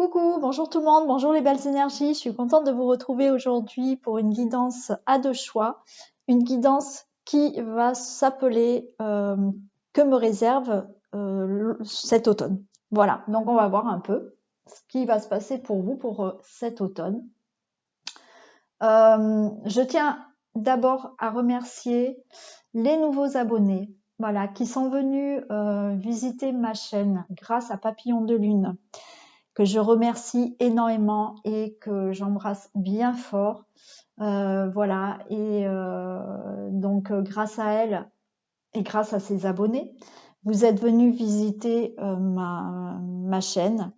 Coucou, bonjour tout le monde, bonjour les belles énergies. Je suis contente de vous retrouver aujourd'hui pour une guidance à deux choix. Une guidance qui va s'appeler Que me réserve cet automne. Voilà, donc on va voir un peu ce qui va se passer pour vous pour cet automne. Je tiens d'abord à remercier les nouveaux abonnés, voilà, qui sont venus visiter ma chaîne grâce à Papillon de Lune, que je remercie énormément et que j'embrasse bien fort. Voilà, et donc grâce à elle et grâce à ses abonnés, vous êtes venus visiter ma chaîne.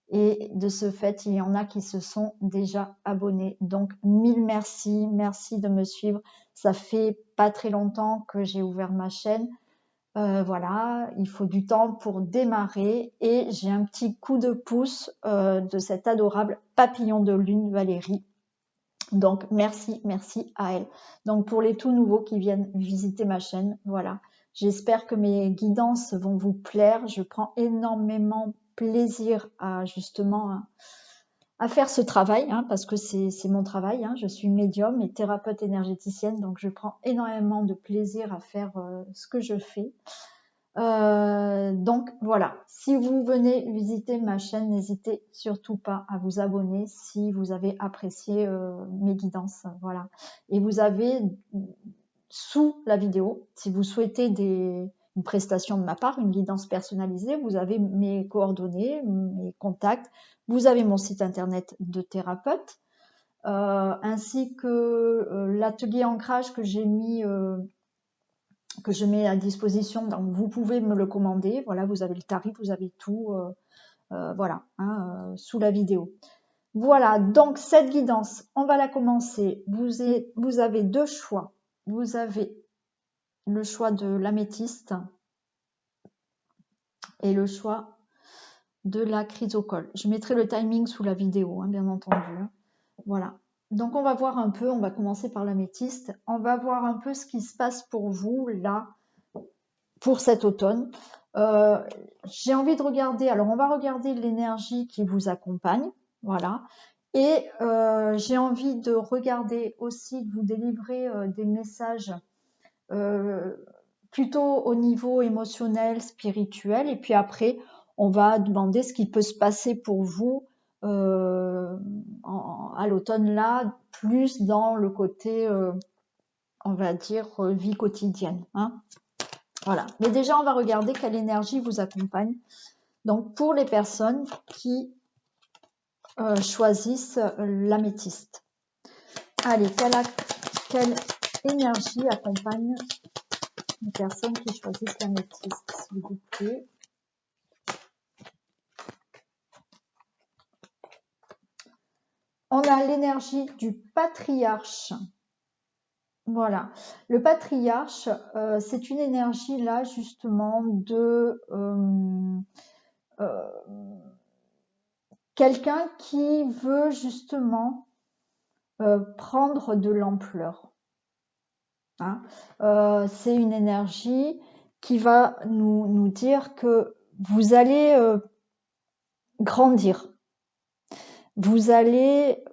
Et de ce fait, il y en a qui se sont déjà abonnés. Donc, mille merci, merci de me suivre. Ça fait pas très longtemps que j'ai ouvert ma chaîne. Voilà, il faut du temps pour démarrer et j'ai un petit coup de pouce de cette adorable Papillon de Lune Valérie. Donc, merci, merci à elle. Donc, pour les tout nouveaux qui viennent visiter ma chaîne, voilà. J'espère que mes guidances vont vous plaire. Je prends énormément plaisir à justement à faire ce travail, hein, parce que c'est mon travail. Hein. Je suis médium et thérapeute énergéticienne, donc je prends énormément de plaisir à faire ce que je fais. Donc voilà, si vous venez visiter ma chaîne, n'hésitez surtout pas à vous abonner si vous avez apprécié mes guidances. Voilà, et vous avez sous la vidéo, si vous souhaitez une prestation de ma part, une guidance personnalisée, vous avez mes coordonnées, mes contacts, vous avez mon site internet de thérapeute, ainsi que l'atelier ancrage que j'ai mis, que je mets à disposition. Donc vous pouvez me le commander. Voilà, vous avez le tarif, vous avez tout, voilà, hein, sous la vidéo. Voilà, donc cette guidance, on va la commencer. Vous avez deux choix. Vous avez le choix de l'améthyste et le choix de la chrysocole. Je mettrai le timing sous la vidéo, hein, bien entendu. Hein. Voilà. Donc on va voir un peu, on va commencer par l'améthyste. On va voir un peu ce qui se passe pour vous là, pour cet automne. J'ai envie de regarder, alors on va regarder l'énergie qui vous accompagne. Voilà. Et j'ai envie de regarder aussi, de vous délivrer des messages plutôt au niveau émotionnel, spirituel, et puis après, on va demander ce qui peut se passer pour vous à l'automne là, plus dans le côté, on va dire, vie quotidienne. Hein. Voilà. Mais déjà, on va regarder quelle énergie vous accompagne. Donc, pour les personnes qui choisissent l'améthyste. Allez, quelle énergie accompagne les personnes qui choisissent l'améthyste, s'il vous plaît. On a l'énergie du patriarche. Voilà. Le patriarche, c'est une énergie là justement de quelqu'un qui veut justement prendre de l'ampleur. Hein. C'est une énergie qui va nous dire que vous allez grandir. Vous allez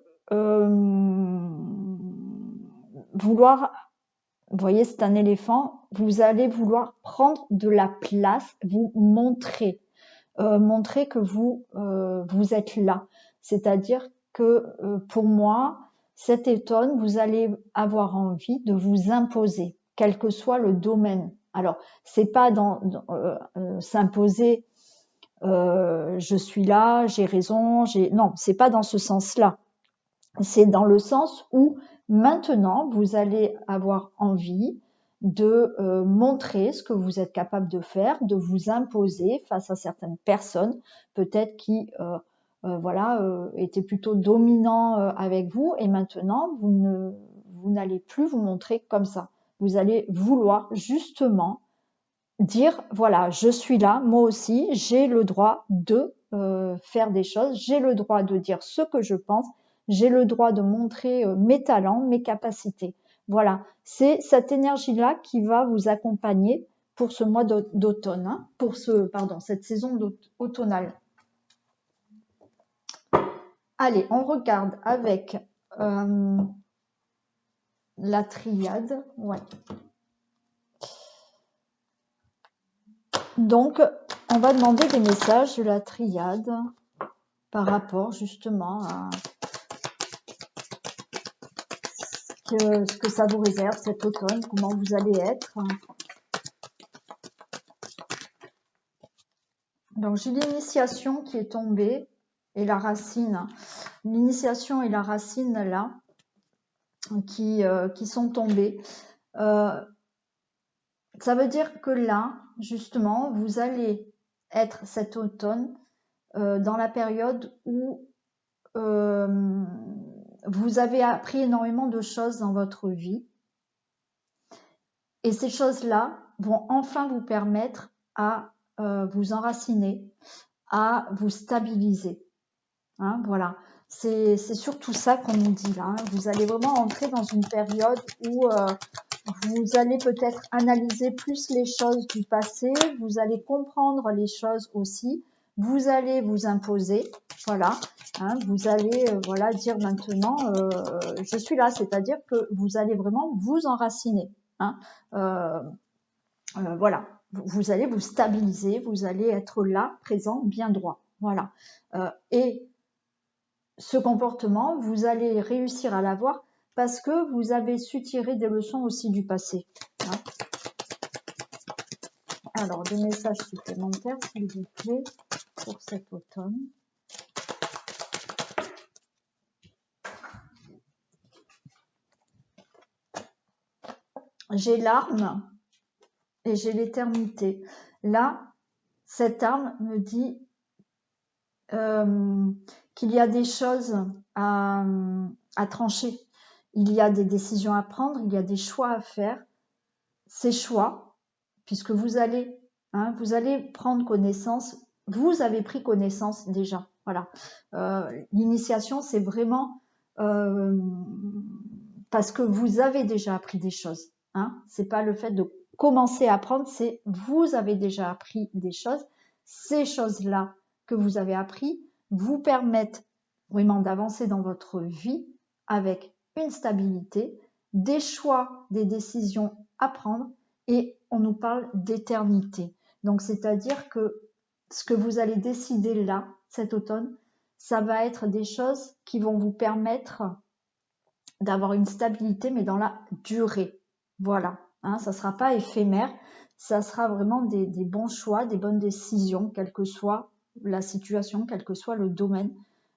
vouloir, vous voyez, c'est un éléphant, vous allez vouloir prendre de la place, vous montrer, montrer que vous êtes là. C'est-à-dire que pour moi, cet automne, vous allez avoir envie de vous imposer, quel que soit le domaine. Alors, c'est pas dans s'imposer. Je suis là, j'ai raison, non, c'est pas dans ce sens-là. C'est dans le sens où maintenant vous allez avoir envie de montrer ce que vous êtes capable de faire, de vous imposer face à certaines personnes, peut-être qui voilà, étaient plutôt dominants avec vous, et maintenant vous n'allez plus vous montrer comme ça. Vous allez vouloir justement dire voilà, je suis là, moi aussi, j'ai le droit de faire des choses, j'ai le droit de dire ce que je pense, j'ai le droit de montrer mes talents, mes capacités. Voilà, c'est cette énergie-là qui va vous accompagner pour ce mois d'automne, hein, pour cette saison automnale. Allez, on regarde avec la triade. Ouais. Donc, on va demander des messages de la triade par rapport justement à ce que ça vous réserve cet automne, comment vous allez être. Donc, j'ai l'initiation qui est tombée et la racine. L'initiation et la racine là qui sont tombées. Ça veut dire que là, justement, vous allez être cet automne dans la période où vous avez appris énormément de choses dans votre vie. Et ces choses-là vont enfin vous permettre à vous enraciner, à vous stabiliser. Hein, voilà, c'est surtout ça qu'on nous dit là. Hein. Vous allez vraiment entrer dans une période où vous allez peut-être analyser plus les choses du passé, vous allez comprendre les choses aussi, vous allez vous imposer, voilà, hein, vous allez voilà dire maintenant je suis là, c'est-à-dire que vous allez vraiment vous enraciner, hein, voilà, vous allez vous stabiliser, vous allez être là, présent, bien droit, voilà, et ce comportement, vous allez réussir à l'avoir parce que vous avez su tirer des leçons aussi du passé. Hein. Alors, des messages supplémentaires, s'il vous plaît, pour cet automne. J'ai l'arme et j'ai l'éternité. Là, cette arme me dit qu'il y a des choses à trancher. Il y a des décisions à prendre, il y a des choix à faire. Ces choix, puisque vous allez prendre connaissance, vous avez pris connaissance déjà. Voilà. L'initiation, c'est vraiment parce que vous avez déjà appris des choses. Hein. C'est pas le fait de commencer à apprendre, c'est vous avez déjà appris des choses. Ces choses-là que vous avez appris vous permettent vraiment d'avancer dans votre vie avec une stabilité, des choix, des décisions à prendre, et on nous parle d'éternité. Donc, c'est-à-dire que ce que vous allez décider là, cet automne, ça va être des choses qui vont vous permettre d'avoir une stabilité, mais dans la durée. Voilà, hein, ça ne sera pas éphémère, ça sera vraiment des bons choix, des bonnes décisions, quelle que soit la situation, quel que soit le domaine.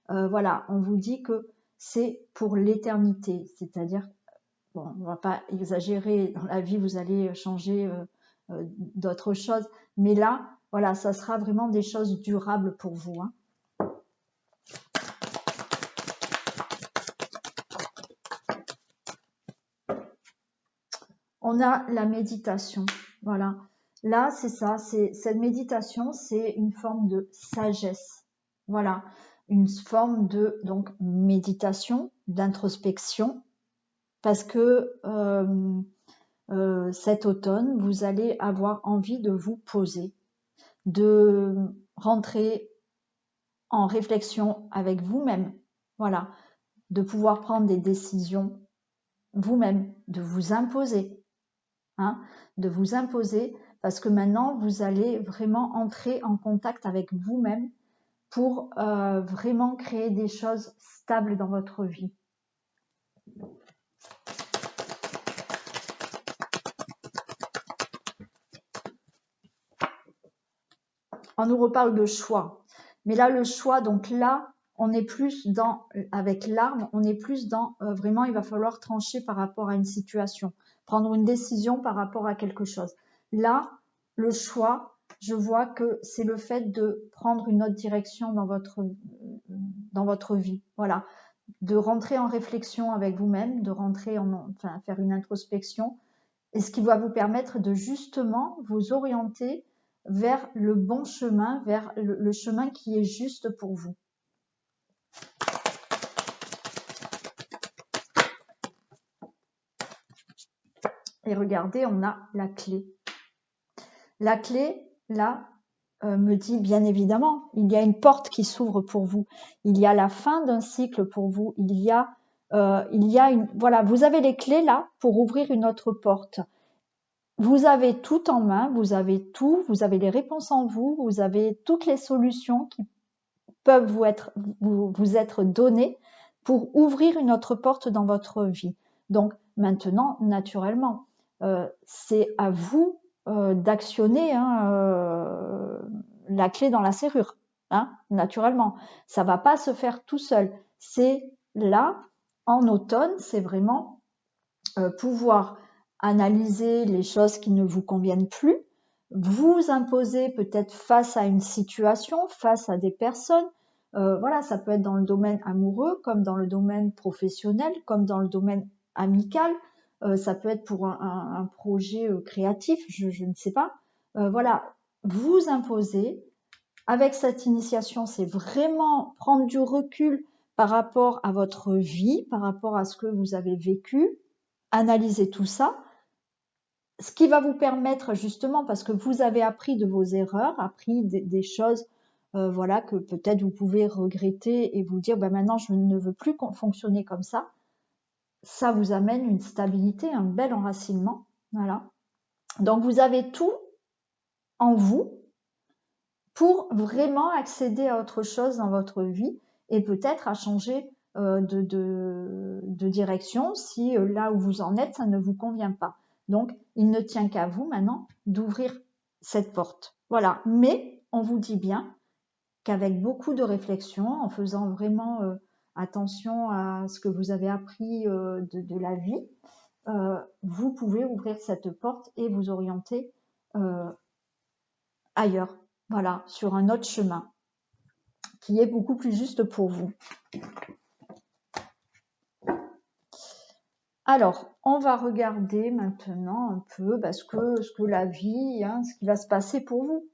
Voilà, on vous dit que c'est pour l'éternité, c'est-à-dire, bon, on va pas exagérer, dans la vie, vous allez changer d'autres choses, mais là, voilà, ça sera vraiment des choses durables pour vous. Hein. On a la méditation, voilà. Là, c'est ça, cette méditation, c'est une forme de sagesse. Voilà, une forme de donc méditation, d'introspection, parce que cet automne, vous allez avoir envie de vous poser, de rentrer en réflexion avec vous-même, voilà, de pouvoir prendre des décisions vous-même, de vous imposer, hein, de vous imposer, parce que maintenant, vous allez vraiment entrer en contact avec vous-même pour vraiment créer des choses stables dans votre vie. On nous reparle de choix. Mais là, le choix, donc là, on est plus dans, avec l'arme, on est plus dans, vraiment, il va falloir trancher par rapport à une situation, prendre une décision par rapport à quelque chose. Là, le choix, je vois que c'est le fait de prendre une autre direction dans votre vie. Voilà. De rentrer en réflexion avec vous-même, de rentrer enfin, faire une introspection, et ce qui va vous permettre de justement vous orienter vers le bon chemin, vers le chemin qui est juste pour vous. Et regardez, on a la clé. La clé, là, me dit bien évidemment, il y a une porte qui s'ouvre pour vous. Il y a la fin d'un cycle pour vous. Il y a une, voilà, vous avez les clés là pour ouvrir une autre porte. Vous avez tout en main, vous avez tout, vous avez les réponses en vous, vous avez toutes les solutions qui peuvent vous être données pour ouvrir une autre porte dans votre vie. Donc maintenant, naturellement, c'est à vous d'actionner la clé dans la serrure, naturellement. Ça va pas se faire tout seul. C'est là, en automne, c'est vraiment pouvoir analyser les choses qui ne vous conviennent plus, vous imposer peut-être face à une situation, face à des personnes. Voilà, ça peut être dans le domaine amoureux, comme dans le domaine professionnel, comme dans le domaine amical. Ça peut être pour un projet créatif, je ne sais pas. Voilà, vous imposer. Avec cette initiation, c'est vraiment prendre du recul par rapport à votre vie, par rapport à ce que vous avez vécu, analyser tout ça, ce qui va vous permettre justement, parce que vous avez appris de vos erreurs, appris des choses voilà, que peut-être vous pouvez regretter et vous dire bah, maintenant je ne veux plus fonctionner comme ça vous amène une stabilité, un bel enracinement. Voilà. Donc vous avez tout en vous pour vraiment accéder à autre chose dans votre vie et peut-être à changer de direction si là où vous en êtes, ça ne vous convient pas. Donc, il ne tient qu'à vous maintenant d'ouvrir cette porte. Voilà. Mais on vous dit bien qu'avec beaucoup de réflexion, en faisant vraiment attention à ce que vous avez appris de la vie, vous pouvez ouvrir cette porte et vous orienter ailleurs. Voilà, sur un autre chemin qui est beaucoup plus juste pour vous. Alors, on va regarder maintenant un peu ce que la vie, ce qui va se passer pour vous.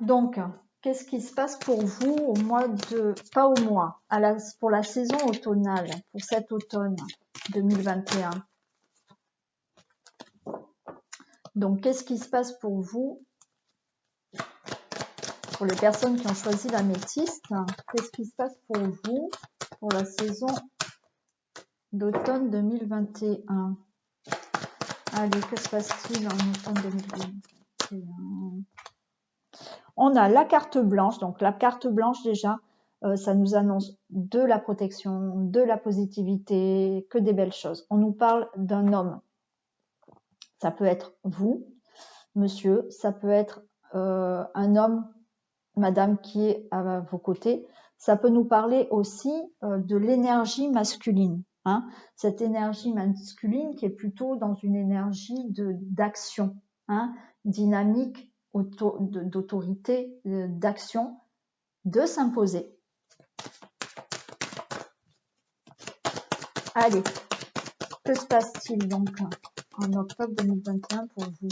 Donc, qu'est-ce qui se passe pour vous au mois de... Pas au mois, pour la saison automnale, pour cet automne 2021. Donc, qu'est-ce qui se passe pour vous? Pour les personnes qui ont choisi l'améthyste, qu'est-ce qui se passe pour vous pour la saison d'automne 2021? Allez, que se passe-t-il en automne 2021? On a la carte blanche. Donc, la carte blanche, déjà, ça nous annonce de la protection, de la positivité, que des belles choses. On nous parle d'un homme. Ça peut être vous, monsieur. Ça peut être un homme, madame, qui est à vos côtés. Ça peut nous parler aussi de l'énergie masculine. Cette énergie masculine qui est plutôt dans une énergie d'action, dynamique, d'autorité, d'action, de s'imposer. Allez, que se passe-t-il donc en octobre 2021 pour vous?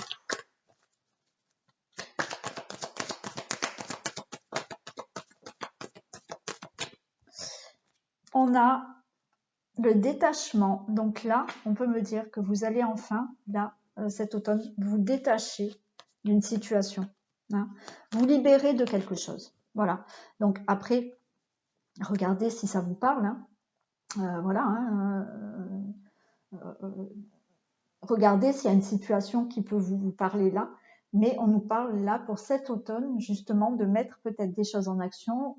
On a le détachement. Donc là, on peut me dire que vous allez enfin, là, cet automne, vous détacher d'une situation. Vous libérer de quelque chose. Voilà. Donc après, regardez si ça vous parle. Voilà. Regardez s'il y a une situation qui peut vous parler là. Mais on nous parle là pour cet automne, justement, de mettre peut-être des choses en action.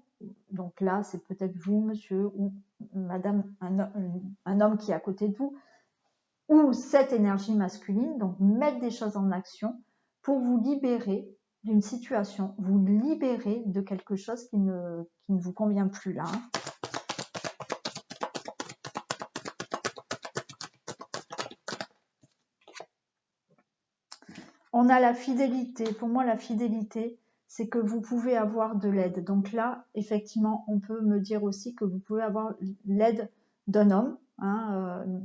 Donc là, c'est peut-être vous, monsieur, ou madame, un homme qui est à côté de vous, ou cette énergie masculine. Donc, mettre des choses en action pour vous libérer d'une situation, vous libérer de quelque chose qui ne vous convient plus là. On a la fidélité. Pour moi, la fidélité, c'est que vous pouvez avoir de l'aide. Donc là, effectivement, on peut me dire aussi que vous pouvez avoir l'aide d'un homme,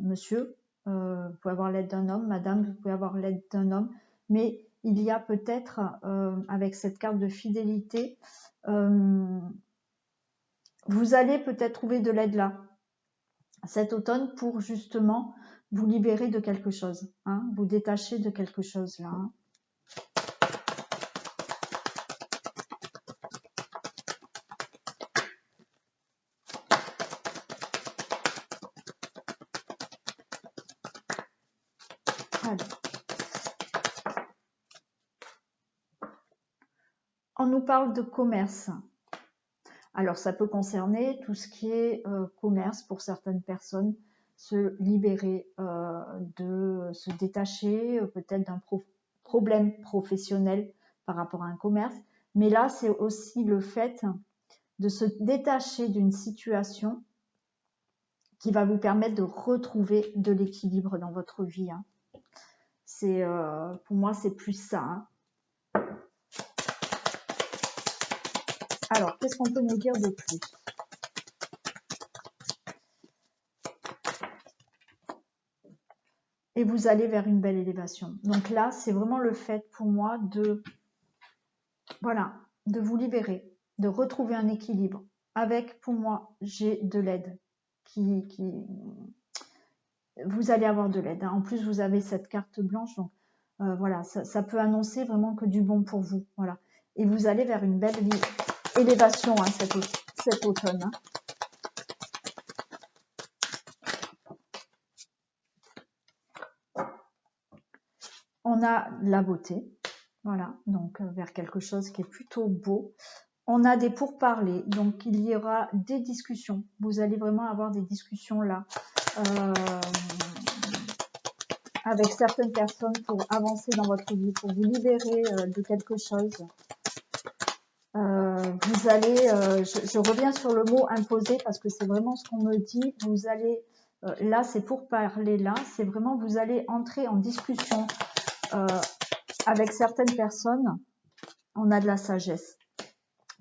monsieur. Vous pouvez avoir l'aide d'un homme, madame, vous pouvez avoir l'aide d'un homme. Mais il y a peut-être, avec cette carte de fidélité, vous allez peut-être trouver de l'aide là, cet automne, pour justement vous libérer de quelque chose, vous détacher de quelque chose là. Allez. On nous parle de commerce. Alors, ça peut concerner tout ce qui est commerce pour certaines personnes, se libérer, de se détacher peut-être d'un problème professionnel par rapport à un commerce. Mais là, c'est aussi le fait de se détacher d'une situation qui va vous permettre de retrouver de l'équilibre dans votre vie. Hein. C'est, pour moi, c'est plus ça. Hein. Alors, qu'est-ce qu'on peut nous dire de plus? Et vous allez vers une belle élévation. Donc là, c'est vraiment le fait pour moi de, voilà, de vous libérer, de retrouver un équilibre. Avec, pour moi, j'ai de l'aide vous allez avoir de l'aide. Hein. En plus, vous avez cette carte blanche, donc voilà, ça peut annoncer vraiment que du bon pour vous. Voilà. Et vous allez vers une belle élévation hein, cet automne. Hein. On a la beauté, voilà, donc vers quelque chose qui est plutôt beau. On a des pourparlers, donc il y aura des discussions. Vous allez vraiment avoir des discussions là avec certaines personnes pour avancer dans votre vie, pour vous libérer de quelque chose. Vous allez, je reviens sur le mot imposer parce que c'est vraiment ce qu'on me dit. Vous allez, là c'est pour parler là, c'est vraiment vous allez entrer en discussion avec certaines personnes. On a de la sagesse.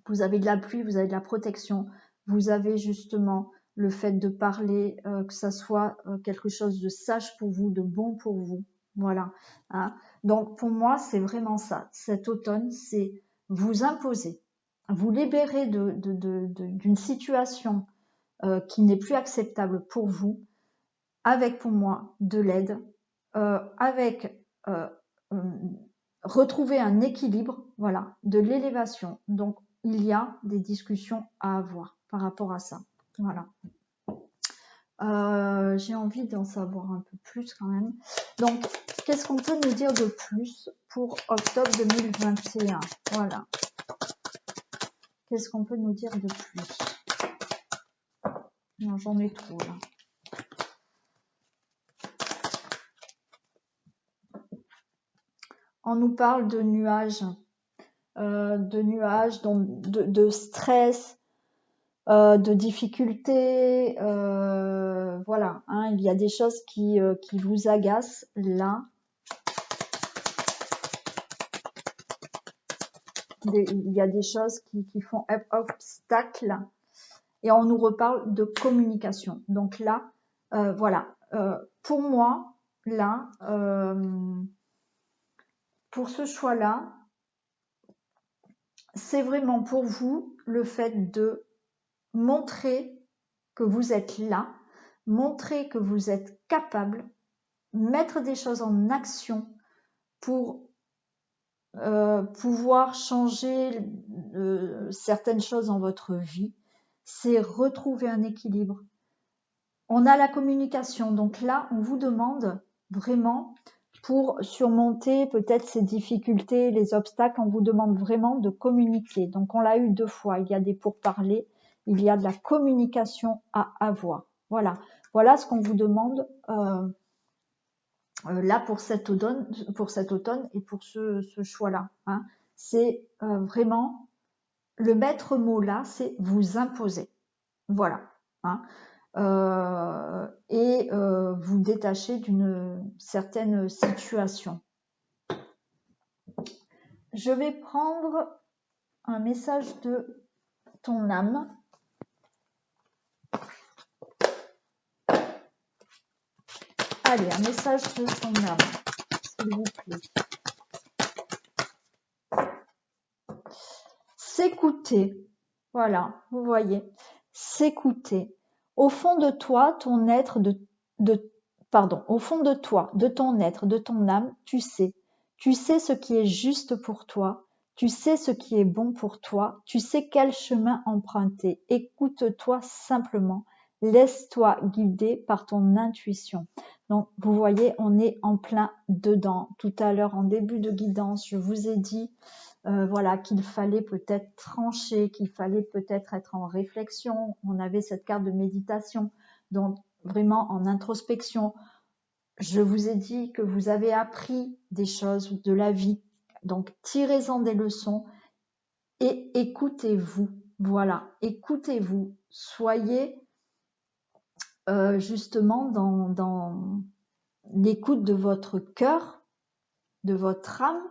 Vous avez de la pluie, vous avez de la protection. Vous avez justement le fait de parler, que ça soit quelque chose de sage pour vous, de bon pour vous. Voilà. Hein. Donc pour moi, c'est vraiment ça. Cet automne, c'est vous imposer, vous libérer d'une situation qui n'est plus acceptable pour vous, avec pour moi de l'aide, avec retrouver un équilibre, voilà, de l'élévation. Donc il y a des discussions à avoir par rapport à ça. Voilà. J'ai envie d'en savoir un peu plus quand même. Donc, qu'est-ce qu'on peut nous dire de plus pour octobre 2021? Voilà. Qu'est-ce qu'on peut nous dire de plus? Non, j'en ai trop là. On nous parle de nuages, de stress, de difficultés, voilà, hein, il y a des choses qui vous agacent là. Il y a des choses qui font obstacle et on nous reparle de communication. Donc là, voilà, pour moi, là, pour ce choix-là, c'est vraiment pour vous le fait de montrer que vous êtes là, montrer que vous êtes capable, mettre des choses en action pour pouvoir changer certaines choses dans votre vie. C'est retrouver un équilibre. On a la communication, donc là, on vous demande vraiment, pour surmonter peut-être ces difficultés, les obstacles, on vous demande vraiment de communiquer. Donc on l'a eu 2 fois, il y a des pourparlers, il y a de la communication à avoir. Voilà, voilà ce qu'on vous demande là pour cet automne et pour ce choix-là. Hein. C'est vraiment, le maître mot là, c'est vous imposer. Voilà. Hein. Et vous détacher d'une certaine situation. Je vais prendre un message de ton âme. Allez, un message de ton âme, s'il vous plaît. S'écouter. Voilà, vous voyez. S'écouter. Au fond de toi, ton être, au fond de toi, de ton être, de ton âme, tu sais ce qui est juste pour toi, tu sais ce qui est bon pour toi, tu sais quel chemin emprunter. Écoute-toi simplement, laisse-toi guider par ton intuition. Donc, vous voyez, on est en plein dedans. Tout à l'heure, en début de guidance, je vous ai dit voilà, qu'il fallait peut-être trancher, qu'il fallait peut-être être en réflexion. On avait cette carte de méditation, donc vraiment en introspection. Je vous ai dit que vous avez appris des choses de la vie. Donc, tirez-en des leçons et écoutez-vous. Voilà, écoutez-vous. Soyez justement dans l'écoute de votre cœur, de votre âme,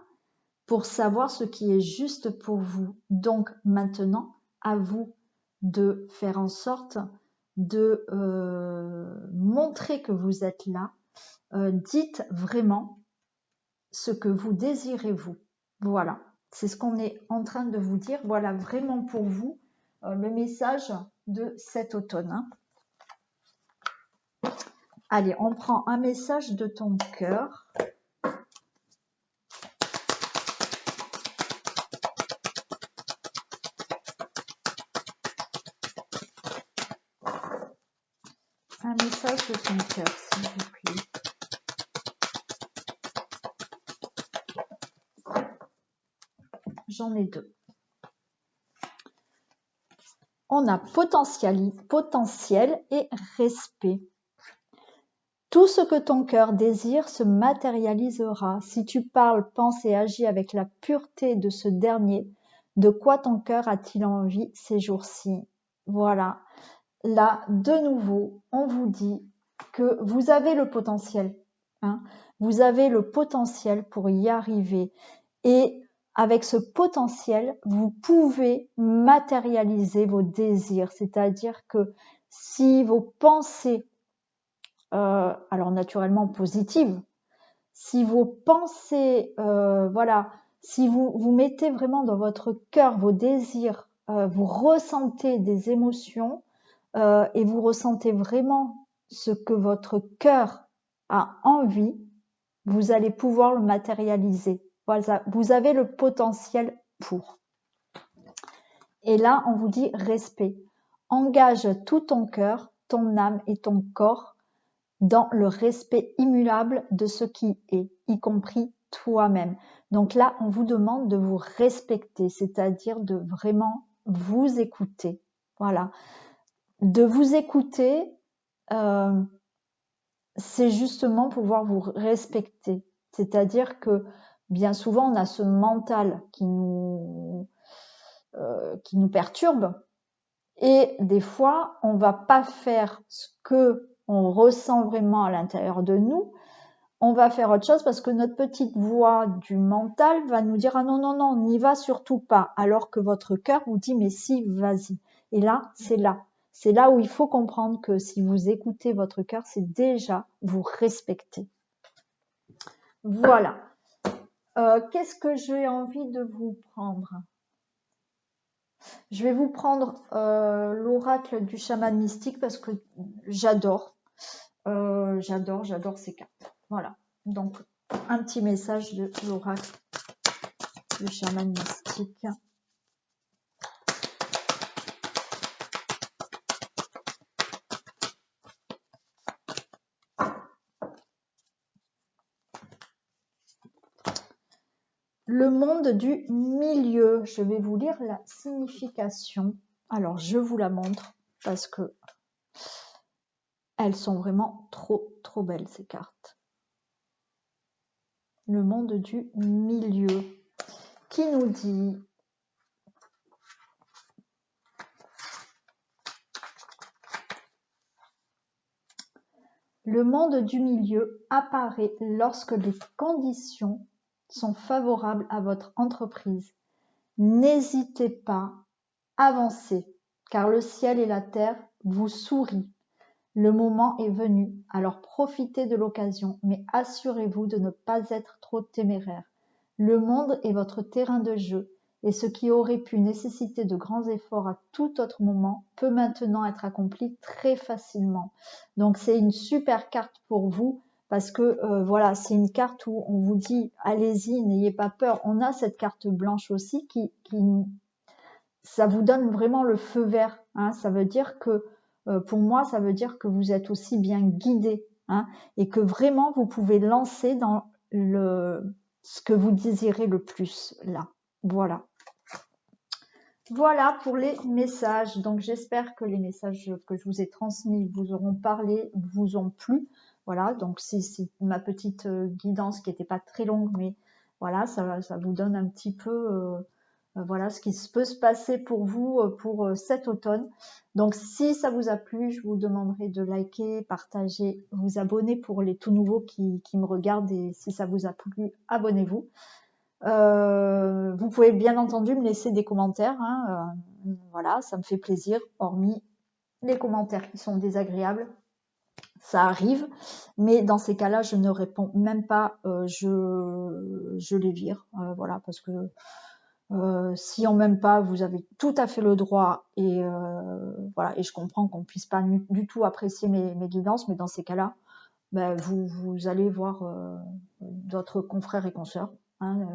pour savoir ce qui est juste pour vous. Donc maintenant, à vous de faire en sorte de montrer que vous êtes là. Dites vraiment ce que vous désirez vous. Voilà, c'est ce qu'on est en train de vous dire. Voilà vraiment pour vous le message de cet automne. Hein. Allez, on prend un message de ton cœur. Un message de ton cœur, s'il vous plaît. J'en ai deux. On a potentiel et respect. Tout ce que ton cœur désire se matérialisera. Si tu parles, penses et agis avec la pureté de ce dernier, de quoi ton cœur a-t-il envie ces jours-ci? Voilà. Là, de nouveau, on vous dit que vous avez le potentiel. Hein. Vous avez le potentiel pour y arriver. Et avec ce potentiel, vous pouvez matérialiser vos désirs. C'est-à-dire que si vos pensées, alors naturellement positives, si vos pensées, voilà, si vous mettez vraiment dans votre cœur vos désirs, vous ressentez des émotions et vous ressentez vraiment ce que votre cœur a envie, vous allez pouvoir le matérialiser. Voilà, vous avez le potentiel pour. Et là, on vous dit respect. Engage tout ton cœur, ton âme et ton corps dans le respect immuable de ce qui est, y compris toi-même. Donc là, on vous demande de vous respecter, c'est-à-dire de vraiment vous écouter. Voilà. De vous écouter, c'est justement pouvoir vous respecter. C'est-à-dire que bien souvent, on a ce mental qui nous perturbe et des fois, on va pas faire ce que on ressent vraiment à l'intérieur de nous. On va faire autre chose parce que notre petite voix du mental va nous dire « Ah non, non, non, n'y va surtout pas », alors que votre cœur vous dit « Mais si, vas-y ». Et là, c'est là. C'est là où il faut comprendre que si vous écoutez votre cœur, c'est déjà vous respecter. Voilà. Qu'est-ce que j'ai envie de vous prendre? Je vais vous prendre l'oracle du chaman mystique parce que j'adore. J'adore ces cartes. Voilà. Donc, un petit message de l'oracle du chaman mystique. Le monde du milieu. Je vais vous lire la signification. Alors, je vous la montre parce que elles sont vraiment trop, trop belles, ces cartes. Le monde du milieu. Qui nous dit le monde du milieu apparaît lorsque les conditions sont favorables à votre entreprise. N'hésitez pas, avancez, car le ciel et la terre vous sourient. Le moment est venu, alors profitez de l'occasion, mais assurez-vous de ne pas être trop téméraire. Le monde est votre terrain de jeu, et ce qui aurait pu nécessiter de grands efforts à tout autre moment peut maintenant être accompli très facilement. Donc c'est une super carte pour vous, parce que voilà, c'est une carte où on vous dit allez-y, n'ayez pas peur. On a cette carte blanche aussi qui ça vous donne vraiment le feu vert. Hein. Ça veut dire que pour moi, ça veut dire que vous êtes aussi bien guidé. hein, et que vraiment vous pouvez lancer dans ce que vous désirez le plus là. Voilà. Voilà pour les messages. Donc j'espère que les messages que je vous ai transmis vous auront parlé, vous ont plu. Voilà, donc c'est ma petite guidance qui n'était pas très longue, mais voilà, ça vous donne un petit peu voilà ce qui peut se passer pour vous pour cet automne. Donc si ça vous a plu, je vous demanderai de liker, partager, vous abonner pour les tout nouveaux qui me regardent, et si ça vous a plu, abonnez-vous. Vous pouvez bien entendu me laisser des commentaires, hein, voilà, ça me fait plaisir, hormis les commentaires qui sont désagréables, ça arrive, mais dans ces cas-là, je ne réponds même pas, je les vire, voilà, parce que si on m'aime pas, vous avez tout à fait le droit, et voilà, et je comprends qu'on puisse pas du tout apprécier mes guidances, mais dans ces cas-là, ben, vous allez voir d'autres confrères et consoeurs, hein,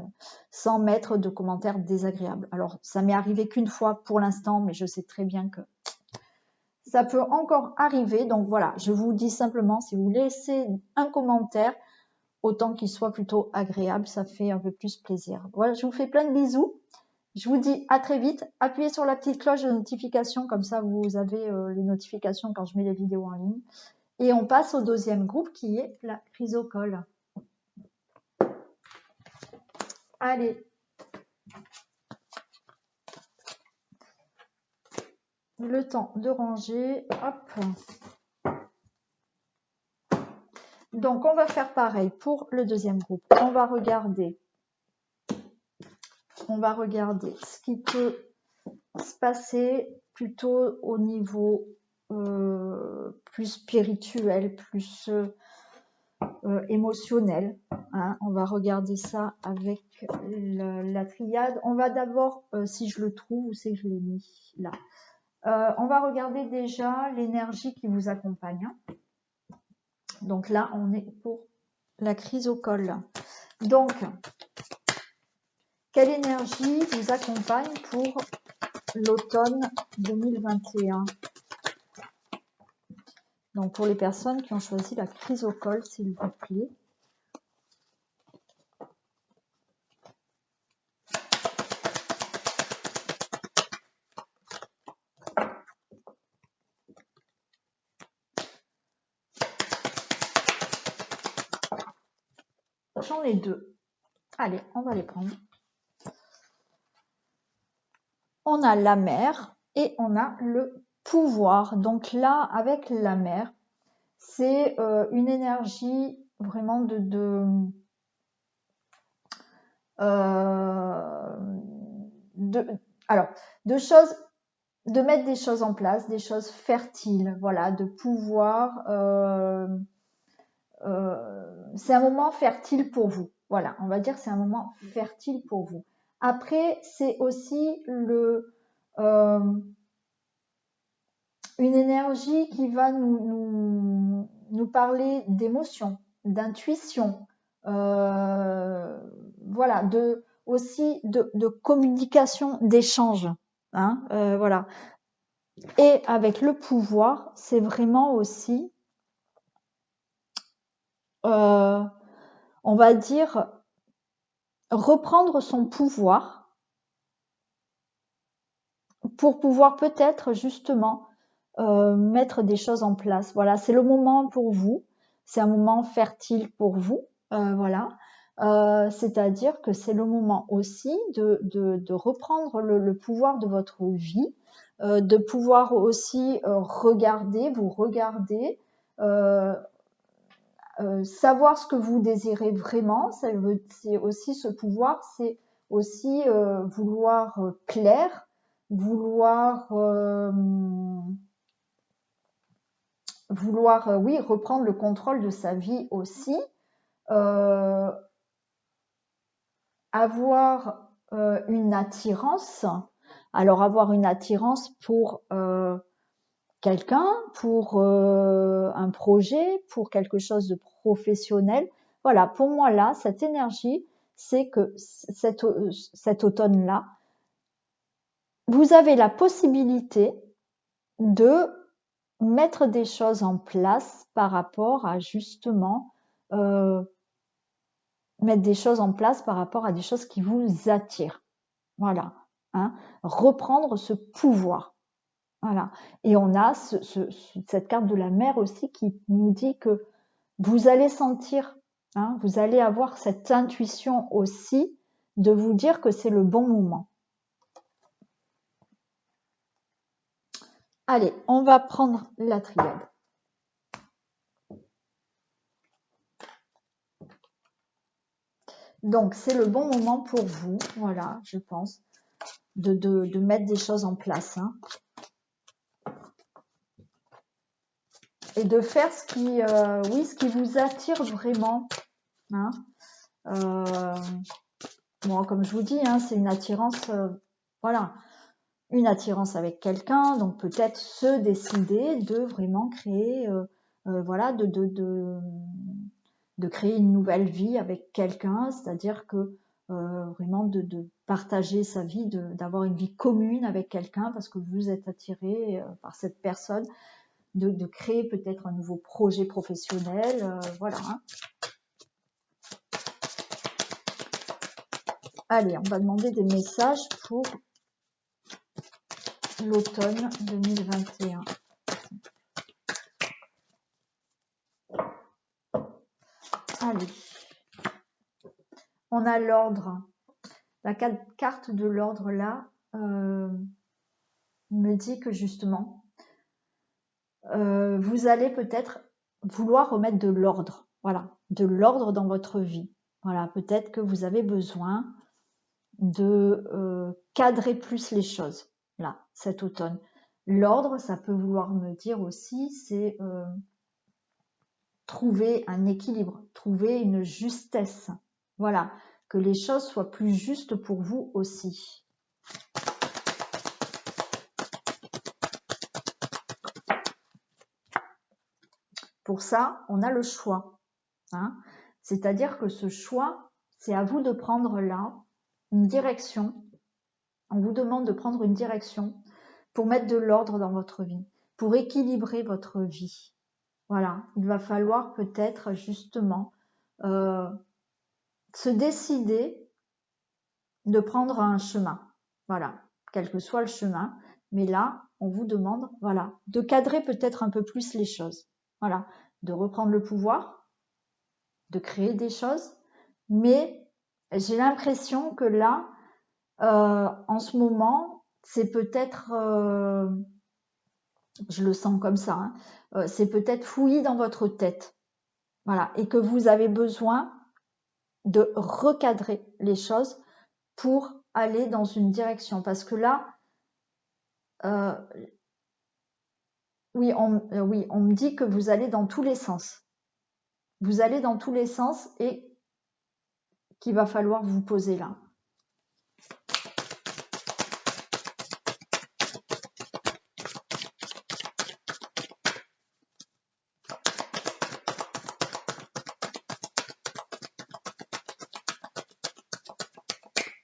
sans mettre de commentaires désagréables. Alors, ça m'est arrivé qu'une fois pour l'instant, mais je sais très bien que ça peut encore arriver. Donc voilà, je vous dis simplement, si vous laissez un commentaire, autant qu'il soit plutôt agréable, ça fait un peu plus plaisir. Voilà, je vous fais plein de bisous. Je vous dis à très vite. Appuyez sur la petite cloche de notification, comme ça vous avez les notifications quand je mets les vidéos en ligne. Et on passe au deuxième groupe qui est la chrysocole. Allez. Le temps de ranger. Hop. Donc, on va faire pareil pour le deuxième groupe. On va regarder ce qui peut se passer plutôt au niveau plus spirituel, plus émotionnel, hein. On va regarder ça avec la triade. On va d'abord, si je le trouve, où c'est que je l'ai mis là, on va regarder déjà l'énergie qui vous accompagne. Donc là, on est pour la chrysocole. Donc, quelle énergie vous accompagne pour l'automne 2021? Donc, pour les personnes qui ont choisi la chrysocole, s'il vous plaît. J'en ai deux. Allez, on va les prendre. On a la mer et on a le pouvoir. Donc là, avec la mer, c'est une énergie vraiment de mettre des choses en place, des choses fertiles, voilà, de pouvoir. C'est un moment fertile pour vous. Voilà, on va dire c'est un moment fertile pour vous. Après, c'est aussi une énergie qui va nous parler d'émotion, d'intuition, voilà, aussi de communication, d'échange, hein, voilà. Et avec le pouvoir, c'est vraiment aussi, on va dire, reprendre son pouvoir pour pouvoir peut-être justement mettre des choses en place. Voilà, c'est le moment pour vous, c'est un moment fertile pour vous, voilà. C'est-à-dire que c'est le moment aussi de reprendre le pouvoir de votre vie, de pouvoir aussi vous regarder, savoir ce que vous désirez vraiment. C'est aussi ce pouvoir, c'est aussi vouloir plaire, vouloir oui, reprendre le contrôle de sa vie aussi, avoir une attirance. Alors avoir une attirance pour quelqu'un, pour un projet, pour quelque chose de professionnel. Voilà, pour moi là, cette énergie, c'est que cet automne-là, vous avez la possibilité de mettre des choses en place par rapport à justement mettre des choses en place par rapport à des choses qui vous attirent. Voilà. Hein. Reprendre ce pouvoir. Voilà. Et on a cette carte de la mer aussi qui nous dit que vous allez sentir, hein, vous allez avoir cette intuition aussi de vous dire que c'est le bon moment. Allez, on va prendre la triade. Donc, c'est le bon moment pour vous, voilà, je pense, de mettre des choses en place. Hein. Et de faire ce qui vous attire vraiment. Hein. Bon, comme je vous dis, hein, c'est une attirance, voilà, une attirance avec quelqu'un, donc peut-être se décider de vraiment créer, voilà, de créer une nouvelle vie avec quelqu'un, c'est-à-dire que vraiment de partager sa vie, d'avoir une vie commune avec quelqu'un parce que vous êtes attiré par cette personne, de créer peut-être un nouveau projet professionnel, voilà. Hein. Allez, on va demander des messages pour l'automne 2021. Allez, on a l'ordre. La carte de l'ordre là me dit que justement, vous allez peut-être vouloir remettre de l'ordre. Voilà, de l'ordre dans votre vie. Voilà, peut-être que vous avez besoin de cadrer plus les choses là, cet automne. L'ordre, ça peut vouloir me dire aussi, c'est trouver un équilibre, trouver une justesse. Voilà, que les choses soient plus justes pour vous aussi. Pour ça, on a le choix. Hein. C'est-à-dire que ce choix, c'est à vous de prendre là une direction. On vous demande de prendre une direction pour mettre de l'ordre dans votre vie, pour équilibrer votre vie. Voilà, il va falloir peut-être justement se décider de prendre un chemin. Voilà, quel que soit le chemin. Mais là, on vous demande, voilà, de cadrer peut-être un peu plus les choses. Voilà, de reprendre le pouvoir, de créer des choses. Mais j'ai l'impression que là, en ce moment, c'est peut-être, je le sens comme ça, hein, c'est peut-être fouillis dans votre tête. Voilà, et que vous avez besoin de recadrer les choses pour aller dans une direction. Parce que là, oui, on me dit que vous allez dans tous les sens. Vous allez dans tous les sens et qu'il va falloir vous poser là.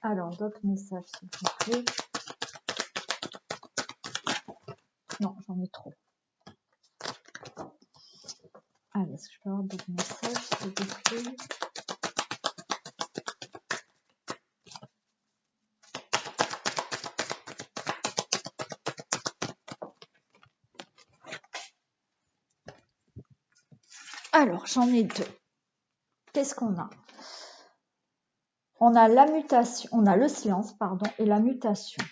Alors, d'autres messages, s'il vous plaît. Non, j'en ai trop. Allez, est-ce que je peux avoir d'autres messages, s'il vous plaît? Alors, j'en ai deux. Qu'est-ce qu'on a? On a la mutation, on a le silence, pardon, et la mutation.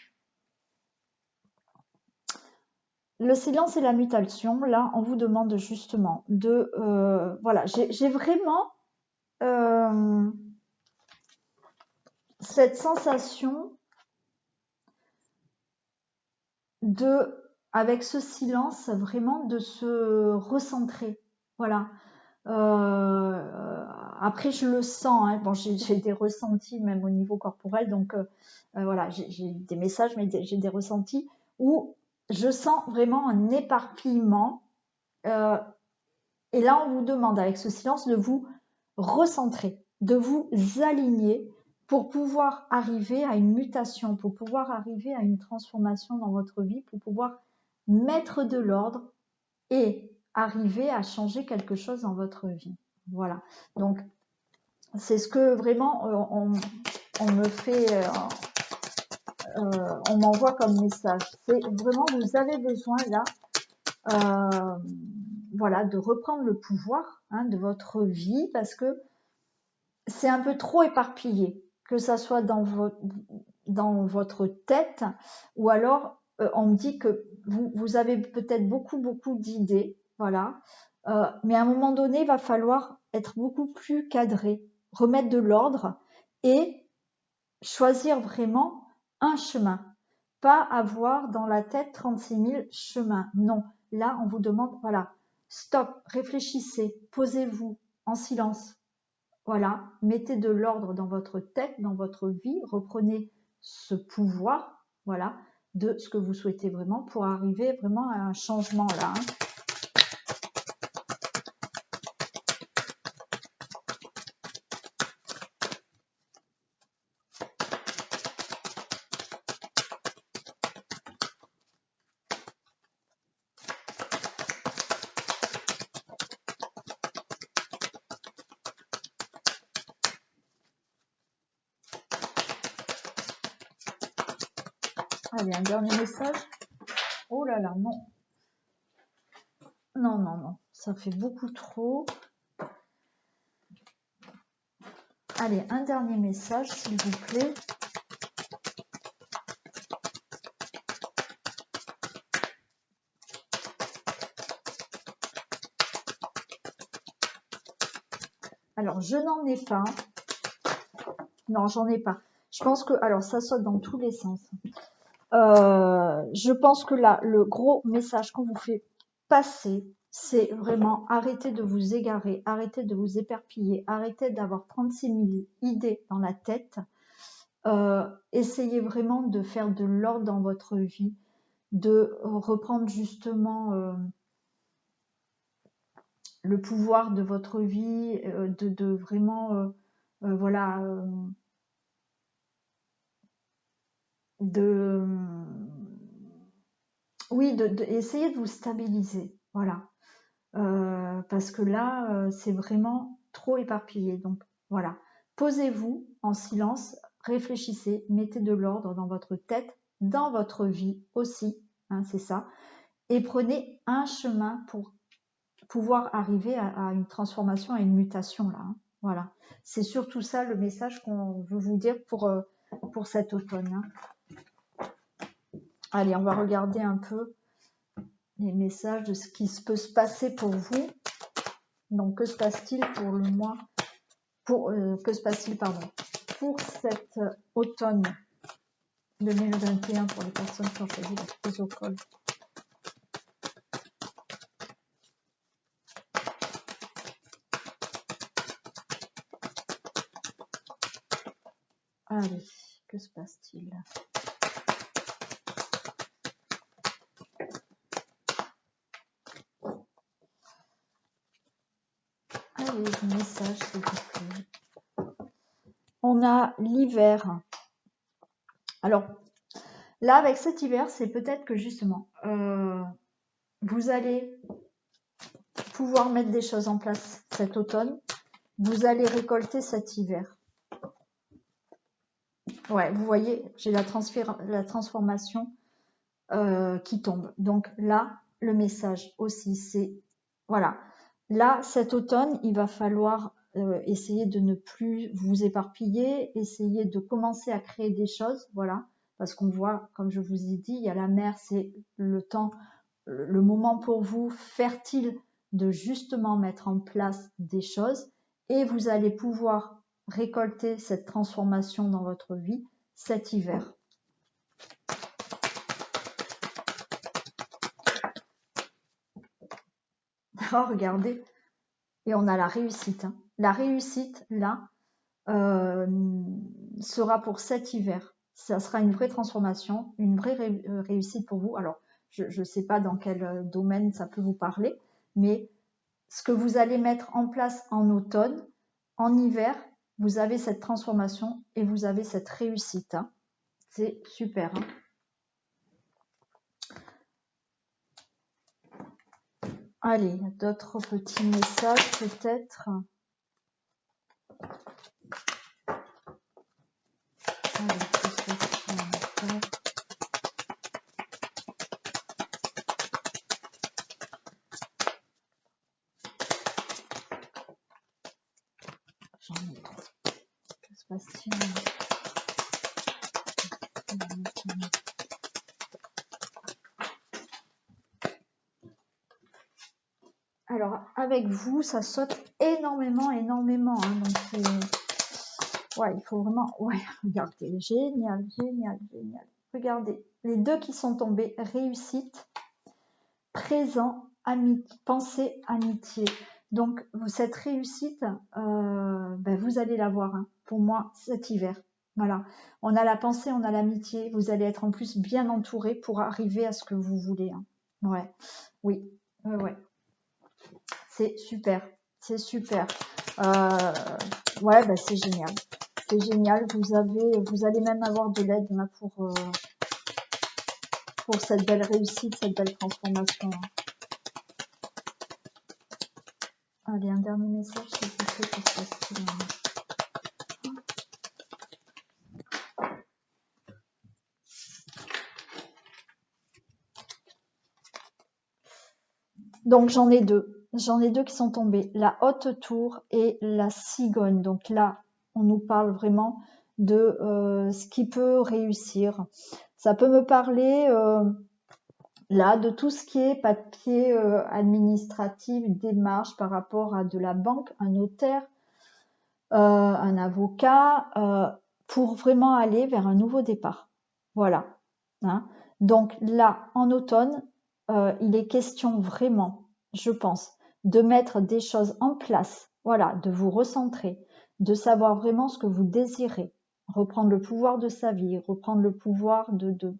Le silence et la mutation, là, on vous demande justement de... voilà, j'ai vraiment cette sensation de, avec ce silence, vraiment de se recentrer. Voilà. Après, je le sens. Hein. Bon, j'ai des ressentis même au niveau corporel, donc voilà, j'ai des messages, mais j'ai des ressentis où je sens vraiment un éparpillement. Et là, on vous demande avec ce silence de vous recentrer, de vous aligner pour pouvoir arriver à une mutation, pour pouvoir arriver à une transformation dans votre vie, pour pouvoir mettre de l'ordre et arriver à changer quelque chose dans votre vie. Voilà. Donc, c'est ce que vraiment on me fait, on m'envoie comme message. C'est vraiment, vous avez besoin là, voilà, de reprendre le pouvoir de votre vie parce que c'est un peu trop éparpillé, que ça soit dans votre tête ou alors on me dit que vous avez peut-être beaucoup d'idées, voilà, mais à un moment donné, il va falloir être beaucoup plus cadré, remettre de l'ordre et choisir vraiment un chemin, pas avoir dans la tête 36 000 chemins. Non, là, on vous demande, voilà, stop, réfléchissez, posez-vous en silence. Voilà, mettez de l'ordre dans votre tête, dans votre vie, reprenez ce pouvoir, voilà, de ce que vous souhaitez vraiment pour arriver vraiment à un changement là. Allez, un dernier message. Oh là là, non. Non, non, non, ça fait beaucoup trop. Allez, un dernier message, s'il vous plaît. Alors, je n'en ai pas. Non, j'en ai pas. Je pense que, alors, ça saute dans tous les sens. Je pense que là, le gros message qu'on vous fait passer, c'est vraiment arrêtez de vous égarer, arrêtez de vous éparpiller, arrêtez d'avoir 36 000 idées dans la tête. Essayez vraiment de faire de l'ordre dans votre vie, de reprendre justement le pouvoir de votre vie, de vraiment, voilà, oui, essayer de vous stabiliser, voilà. Parce que là, c'est vraiment trop éparpillé. Donc voilà, posez-vous en silence, réfléchissez, mettez de l'ordre dans votre tête, dans votre vie aussi, c'est ça, et prenez un chemin pour pouvoir arriver à une transformation, à une mutation là. Voilà, c'est surtout ça le message qu'on veut vous dire pour cet automne. Allez, on va regarder un peu les messages de ce qui peut se passer pour vous. Donc, que se passe-t-il pour le mois que se passe-t-il, pardon, pour cet automne 2021 pour les personnes qui ont choisi la chrysocolle? Allez, que se passe-t-il? Allez, message s'il vous plaît. On a l'hiver. Alors, là, avec cet hiver, c'est peut-être que justement, vous allez pouvoir mettre des choses en place cet automne. Vous allez récolter cet hiver. Ouais, vous voyez, j'ai la transformation qui tombe. Donc là, le message aussi, c'est, voilà, là, cet automne, il va falloir essayer de ne plus vous éparpiller, essayer de commencer à créer des choses, voilà, parce qu'on voit, comme je vous ai dit, il y a la mer, c'est le temps, le moment pour vous fertile de justement mettre en place des choses et vous allez pouvoir récolter cette transformation dans votre vie cet hiver. Oh, regardez, et on a la réussite. La réussite, là, sera pour cet hiver. Ça sera une vraie transformation, une vraie réussite pour vous. Alors, je ne sais pas dans quel domaine ça peut vous parler, mais ce que vous allez mettre en place en automne, en hiver, vous avez cette transformation et vous avez cette réussite. C'est super. Allez, d'autres petits messages peut-être. Allez, j'en ai trop. Que se passe-t-il? Alors, avec vous, ça saute énormément, énormément. Hein, donc, ouais, il faut vraiment... Ouais, regardez, génial, génial, génial. Regardez, les deux qui sont tombés, réussite, présent, pensée, amitié. Donc, cette réussite, ben, vous allez l'avoir, hein, pour moi, cet hiver. Voilà, on a la pensée, on a l'amitié. Vous allez être en plus bien entouré pour arriver à ce que vous voulez. Hein. Ouais, oui, ouais. C'est super, c'est super. Ouais, bah c'est génial. C'est génial. Vous allez même avoir de l'aide là pour cette belle réussite, cette belle transformation. Allez, un dernier message, s'il vous plaît, pour ce style. Donc j'en ai deux. J'en ai deux qui sont tombés. La haute tour et la cigogne. Donc là, on nous parle vraiment de ce qui peut réussir. Ça peut me parler là de tout ce qui est papier administratif, démarche par rapport à de la banque, un notaire, un avocat, pour vraiment aller vers un nouveau départ. Voilà. Hein. Donc là, en automne, il est question vraiment, je pense, de mettre des choses en place, voilà, de vous recentrer, de savoir vraiment ce que vous désirez, reprendre le pouvoir de sa vie, reprendre le pouvoir de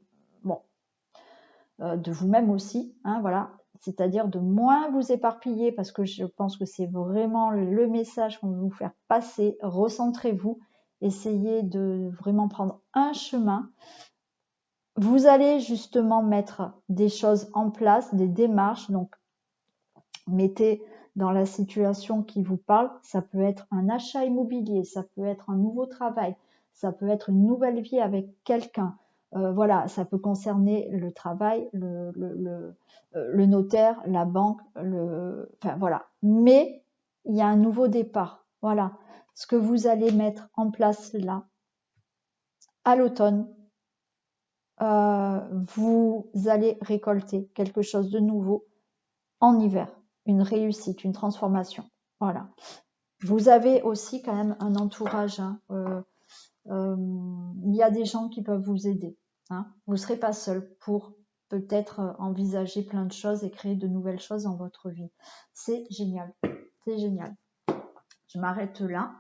vous-même aussi, hein, voilà, c'est-à-dire de moins vous éparpiller, parce que je pense que c'est vraiment le message qu'on veut vous faire passer. Recentrez-vous, essayez de vraiment prendre un chemin. Vous allez justement mettre des choses en place, des démarches, donc mettez dans la situation qui vous parle, ça peut être un achat immobilier, ça peut être un nouveau travail, ça peut être une nouvelle vie avec quelqu'un, voilà, ça peut concerner le travail, le notaire, la banque, enfin voilà. Mais il y a un nouveau départ, voilà. Ce que vous allez mettre en place là, à l'automne, vous allez récolter quelque chose de nouveau en hiver, une réussite, une transformation. Voilà. Vous avez aussi quand même un entourage. Hein, il y a des gens qui peuvent vous aider. Hein. Vous ne serez pas seul pour peut-être envisager plein de choses et créer de nouvelles choses dans votre vie. C'est génial. C'est génial. Je m'arrête là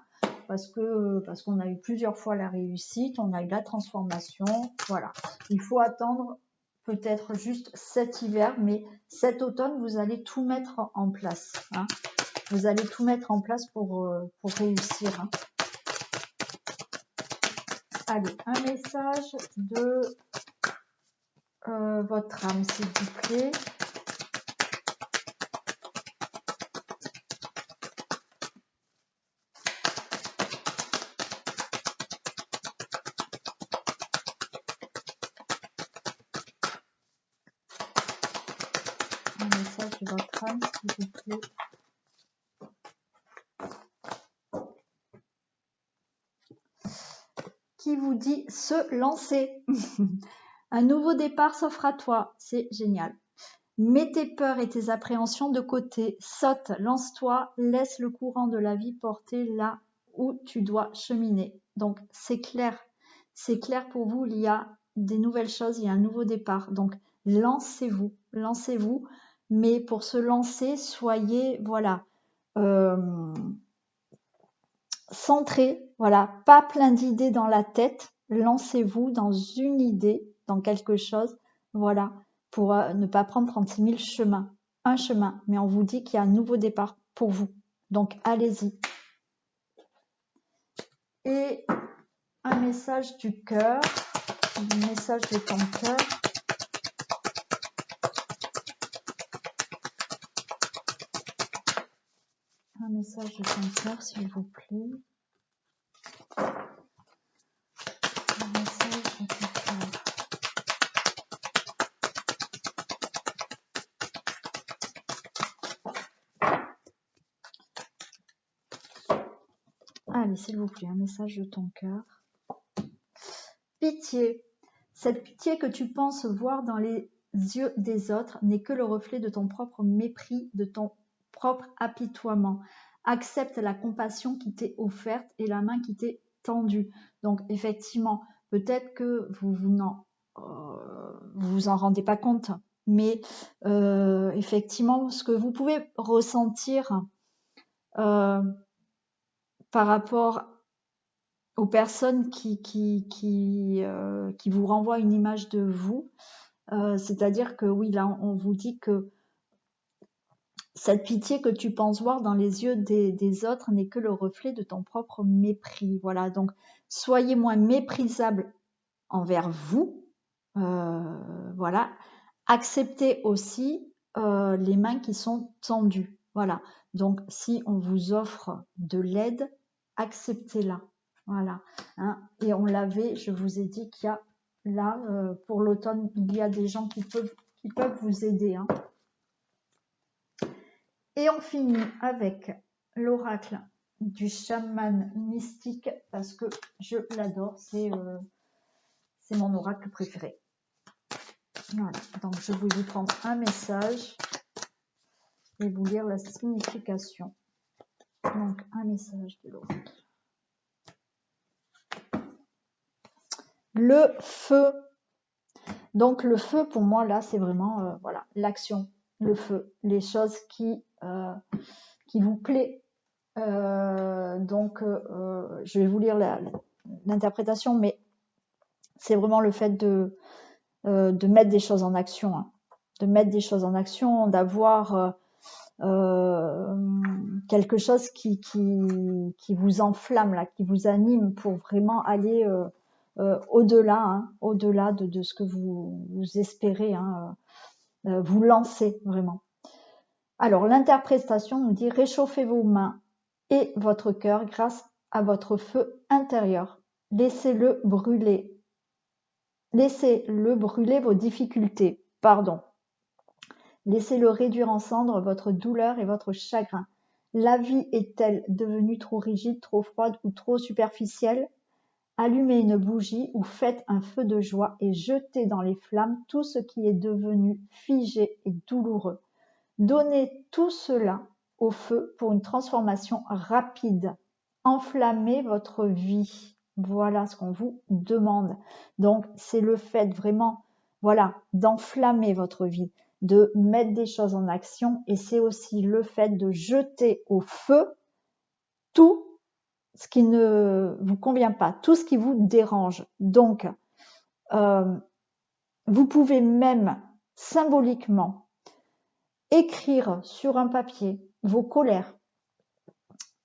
parce qu'on a eu plusieurs fois la réussite, on a eu la transformation. Voilà. Il faut attendre peut-être juste cet hiver, mais cet automne, vous allez tout mettre en place. Hein. Vous allez tout mettre en place pour réussir. Hein. Allez, un message de votre âme, s'il vous plaît. Un message de votre âme, s'il vous plaît. Qui vous dit se lancer. Un nouveau départ s'offre à toi. C'est génial. Mets tes peurs et tes appréhensions de côté. Saute, lance-toi, laisse le courant de la vie porter là où tu dois cheminer. Donc, c'est clair. C'est clair pour vous, il y a des nouvelles choses, il y a un nouveau départ. Donc, lancez-vous, lancez-vous. Mais pour se lancer, soyez, voilà, centré, voilà, pas plein d'idées dans la tête. Lancez-vous dans une idée, dans quelque chose, voilà, pour ne pas prendre 36 000 chemins. Un chemin, mais on vous dit qu'il y a un nouveau départ pour vous. Donc, allez-y. Et un message du cœur, un message de ton cœur. message de ton cœur, s'il vous plaît. Un message de ton cœur. Allez, s'il vous plaît, un message de ton cœur. Pitié. Cette pitié que tu penses voir dans les yeux des autres n'est que le reflet de ton propre mépris, de ton propre apitoiement. Accepte la compassion qui t'est offerte et la main qui t'est tendue. Donc, effectivement, peut-être que vous en rendez pas compte, mais effectivement, ce que vous pouvez ressentir par rapport aux personnes qui vous renvoient une image de vous, c'est-à-dire que oui, là, on vous dit que cette pitié que tu penses voir dans les yeux des autres n'est que le reflet de ton propre mépris. Voilà, donc soyez moins méprisable envers vous. Voilà, acceptez aussi les mains qui sont tendues. Voilà, donc si on vous offre de l'aide, acceptez-la. Voilà, hein. Et on l'avait, je vous ai dit qu'il y a là, pour l'automne, il y a des gens qui peuvent vous aider, hein. Et on finit avec l'oracle du chaman mystique parce que je l'adore, c'est mon oracle préféré. Voilà, donc je vais vous prendre un message et vous lire la signification. Donc un message de l'oracle. Le feu. Donc le feu pour moi là c'est vraiment voilà, l'action, le feu, les choses qui vous plaît. Donc je vais vous lire l'interprétation, mais c'est vraiment le fait de mettre des choses en action, hein. De mettre des choses en action, d'avoir quelque chose qui vous enflamme, là, qui vous anime pour vraiment aller au-delà, hein, au-delà de ce que vous espérez, hein, vous lancer vraiment. Alors l'interprétation nous dit: réchauffez vos mains et votre cœur grâce à votre feu intérieur. Laissez-le brûler. Laissez-le brûler vos difficultés. Pardon. Laissez-le réduire en cendres votre douleur et votre chagrin. La vie est-elle devenue trop rigide, trop froide ou trop superficielle? Allumez une bougie ou faites un feu de joie et jetez dans les flammes tout ce qui est devenu figé et douloureux. Donnez tout cela au feu pour une transformation rapide. Enflammez votre vie. Voilà ce qu'on vous demande. Donc, c'est le fait vraiment, voilà, d'enflammer votre vie, de mettre des choses en action, et c'est aussi le fait de jeter au feu tout ce qui ne vous convient pas, tout ce qui vous dérange. Donc, vous pouvez même symboliquement écrire sur un papier vos colères,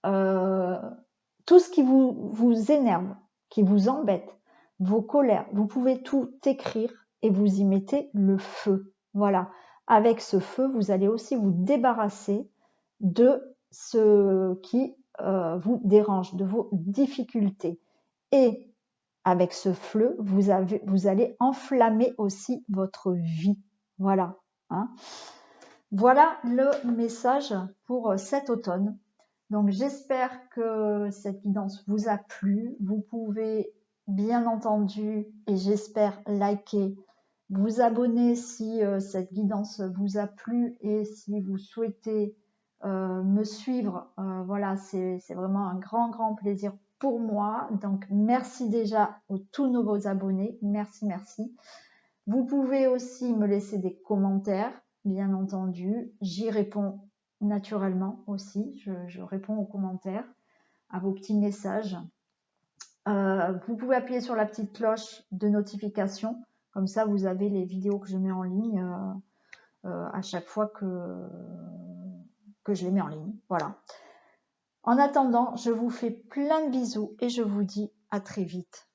tout ce qui vous énerve, qui vous embête, vos colères, vous pouvez tout écrire et vous y mettez le feu. Voilà. Avec ce feu, vous allez aussi vous débarrasser de ce qui vous dérange, de vos difficultés. Et avec ce feu, vous allez enflammer aussi votre vie. Voilà, hein. Voilà le message pour cet automne. Donc j'espère que cette guidance vous a plu. Vous pouvez bien entendu, et j'espère, liker, vous abonner si cette guidance vous a plu et si vous souhaitez me suivre. Voilà, c'est vraiment un grand plaisir pour moi. Donc merci déjà aux tous nouveaux abonnés. Merci, merci. Vous pouvez aussi me laisser des commentaires, bien entendu. J'y réponds naturellement aussi. Je réponds aux commentaires, à vos petits messages. Vous pouvez appuyer sur la petite cloche de notification. Comme ça, vous avez les vidéos que je mets en ligne à chaque fois que je les mets en ligne. Voilà. En attendant, je vous fais plein de bisous et je vous dis à très vite.